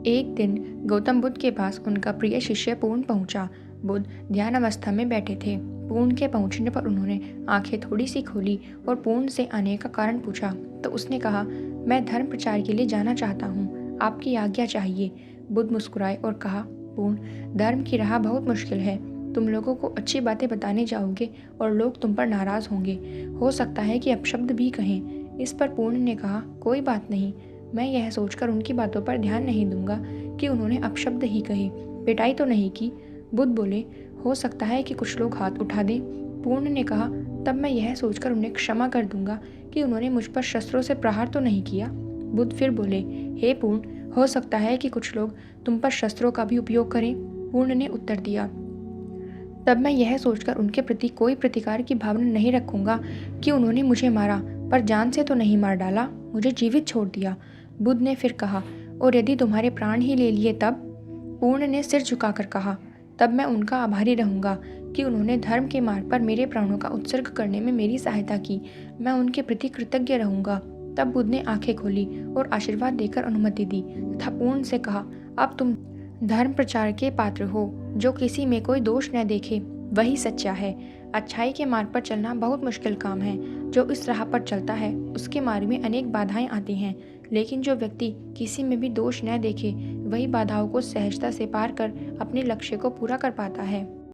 एक दिन गौतम बुद्ध के पास उनका प्रिय शिष्य पूर्ण पहुंचा। बुद्ध ध्यान अवस्था में बैठे थे। पूर्ण के पहुंचने पर उन्होंने आंखें थोड़ी सी खोली और पूर्ण से आने का कारण पूछा तो उसने कहा, मैं धर्म प्रचार के लिए जाना चाहता हूँ, आपकी आज्ञा चाहिए। बुद्ध मुस्कुराए और कहा, पूर्ण, धर्म की राह बहुत मुश्किल है। तुम लोगों को अच्छी बातें बताने जाओगे और लोग तुम पर नाराज होंगे। हो सकता है कि अपशब्द भी कहें। इस पर पूर्ण ने कहा, कोई बात नहीं, मैं यह सोचकर उनकी बातों पर ध्यान नहीं दूंगा कि उन्होंने अपशब्द ही कहे, पिटाई तो नहीं की। बुद्ध बोले, हो सकता है कि कुछ लोग हाथ उठा दें। पूर्ण ने कहा, तब मैं यह सोचकर उन्हें क्षमा कर दूंगा कि उन्होंने मुझ पर शस्त्रों से प्रहार तो नहीं किया। बुद्ध फिर बोले, हे पूर्ण, हो सकता है कि कुछ लोग तुम पर शस्त्रों का भी उपयोग करें। पूर्ण ने उत्तर दिया, तब मैं यह सोचकर उनके प्रति कोई प्रतिकार की भावना नहीं रखूंगा कि उन्होंने मुझे मारा, पर जान से तो नहीं मार डाला, मुझे जीवित छोड़ दिया। बुद्ध ने फिर कहा, और यदि तुम्हारे प्राण ही ले लिए तब? पूर्ण ने सिर झुकाकर कहा, तब मैं उनका आभारी रहूंगा कि उन्होंने धर्म के मार्ग पर मेरे प्राणों का उत्सर्ग करने में मेरी सहायता की। मैं उनके प्रति कृतज्ञ रहूंगा। तब बुद्ध ने आंखें खोली और आशीर्वाद देकर अनुमति दी तथा पूर्ण से कहा, अब तुम धर्म प्रचार के पात्र हो। जो किसी में कोई दोष न देखे वही सच्चा है। अच्छाई के मार्ग पर चलना बहुत मुश्किल काम है। जो इस राह पर चलता है उसके मार्ग में अनेक बाधाएं आती हैं, लेकिन जो व्यक्ति किसी में भी दोष न देखे वही बाधाओं को सहजता से पार कर अपने लक्ष्य को पूरा कर पाता है।